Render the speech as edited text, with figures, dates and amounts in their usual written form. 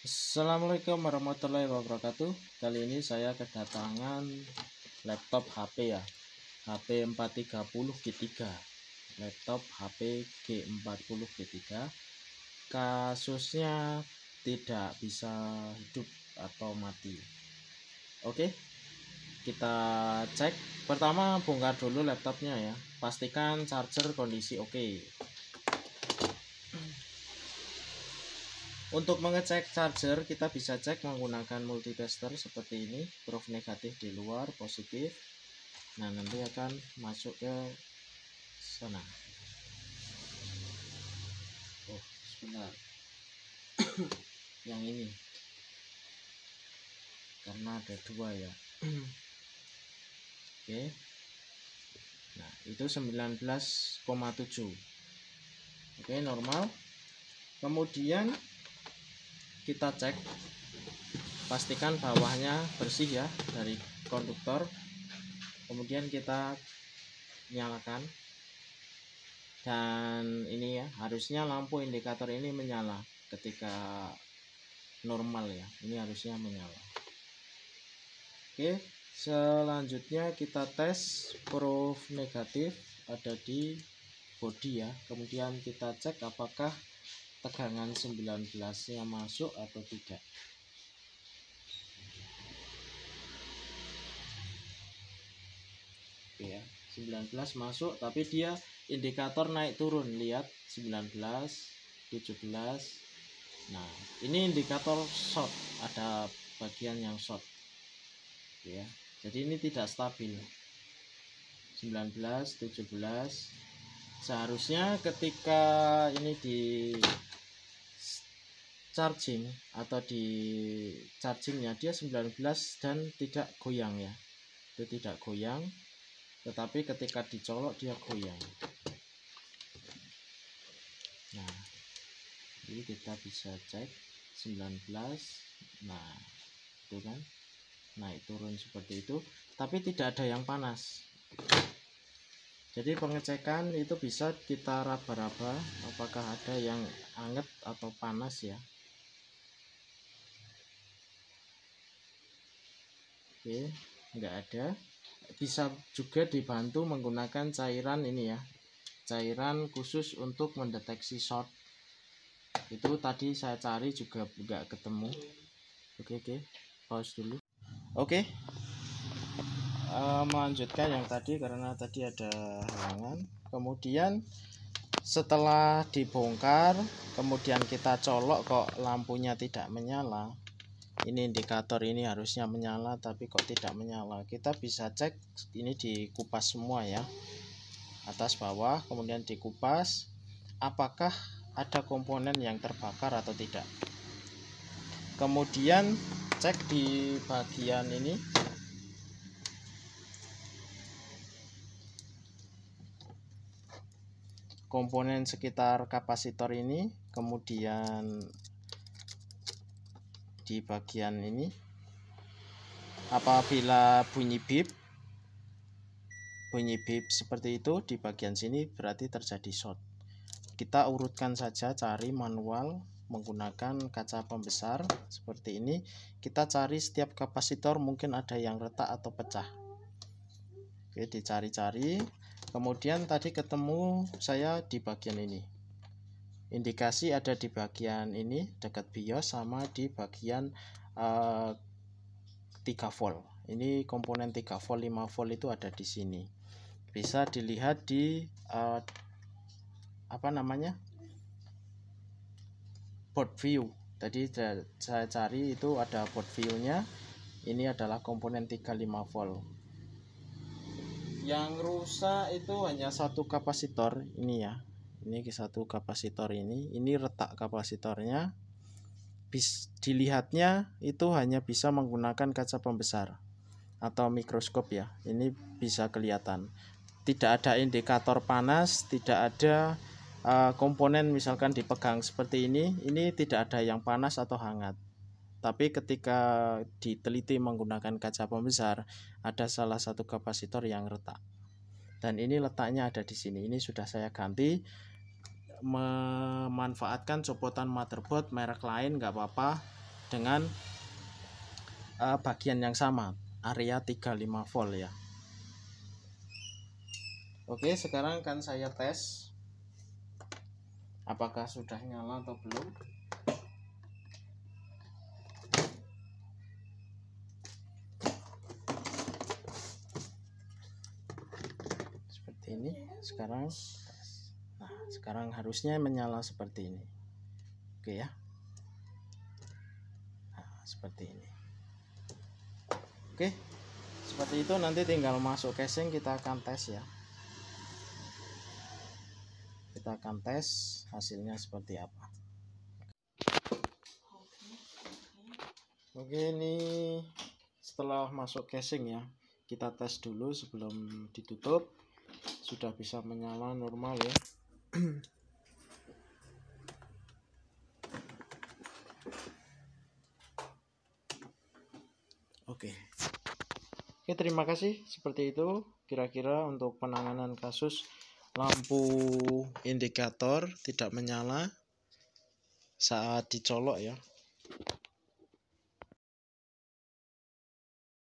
Assalamualaikum warahmatullahi wabarakatuh. Kali ini saya kedatangan laptop HP ya, HP 430 G3, laptop HP G40 G3. Kasusnya tidak bisa hidup atau mati. Oke, kita cek. Pertama bongkar dulu laptopnya ya, pastikan charger kondisi oke. Untuk mengecek charger, kita bisa cek menggunakan multitester seperti ini, proof negatif di luar, positif. Nah, nanti akan masuk ke sana. Oh, sebentar. Yang ini. Karena ada dua ya. Oke. Nah, itu 19,7. Oke, normal. Kemudian kita cek, pastikan bawahnya bersih ya dari konduktor. Kemudian kita nyalakan, dan ini ya, harusnya lampu indikator ini menyala ketika normal ya, ini harusnya menyala. Oke, selanjutnya kita tes proof negatif ada di bodi ya. Kemudian kita cek apakah tegangan 19-nya masuk atau tidak. Oke ya, 19 masuk, tapi dia indikator naik turun. Lihat 19, 17. Nah, ini indikator short, ada bagian yang short ya. Jadi ini tidak stabil. 19, 17. Seharusnya ketika ini di charging atau di chargingnya dia 19 dan tidak goyang ya, itu tidak goyang, tetapi ketika dicolok dia goyang. Nah, jadi kita bisa cek 19. Nah, itu kan naik turun seperti itu, tapi tidak ada yang panas. Jadi pengecekan itu bisa kita raba-raba apakah ada yang anget atau panas ya. Oke, enggak ada. Bisa juga dibantu menggunakan cairan ini ya, cairan khusus untuk mendeteksi short. Itu tadi saya cari juga enggak ketemu. Oke, pause dulu. Oke, melanjutkan yang tadi karena tadi ada halangan. Kemudian setelah dibongkar, kemudian kita colok kok lampunya tidak menyala. Ini indikator ini harusnya menyala tapi kok tidak menyala. Kita bisa cek ini dikupas semua ya, atas bawah, kemudian dikupas apakah ada komponen yang terbakar atau tidak. Kemudian cek di bagian ini, komponen sekitar kapasitor ini, kemudian di bagian ini apabila bunyi bip seperti itu di bagian sini berarti terjadi short. Kita urutkan saja, cari manual menggunakan kaca pembesar seperti ini. Kita cari setiap kapasitor mungkin ada yang retak atau pecah. Oke, dicari-cari. Kemudian tadi ketemu saya di bagian ini. Indikasi ada di bagian ini dekat BIOS sama di bagian 3 volt. Ini komponen 3 volt, 5 volt itu ada di sini. Bisa dilihat di board view. Tadi saya cari itu ada board view-nya. Ini adalah komponen 35 volt. Yang rusak itu hanya satu kapasitor ini ya. Ini satu kapasitor ini retak kapasitornya. Dilihatnya itu hanya bisa menggunakan kaca pembesar atau mikroskop ya. Ini bisa kelihatan. Tidak ada indikator panas, tidak ada komponen misalkan dipegang seperti ini tidak ada yang panas atau hangat. Tapi ketika diteliti menggunakan kaca pembesar, ada salah satu kapasitor yang retak. Dan ini letaknya ada di sini. Ini sudah saya ganti. Memanfaatkan copotan motherboard merek lain nggak apa-apa. dengan bagian yang sama, area 35 volt ya. Oke, sekarang akan saya tes apakah sudah nyala atau belum. Seperti ini. Sekarang sekarang harusnya menyala seperti ini. Oke ya. Nah, seperti ini. Oke, seperti itu. Nanti tinggal masuk casing, kita akan tes ya. Kita akan tes hasilnya seperti apa. Oke, ini setelah masuk casing ya, kita tes dulu sebelum ditutup. Sudah bisa menyala normal ya. Oke, terima kasih. Seperti itu kira-kira untuk penanganan kasus lampu indikator tidak menyala saat dicolok ya.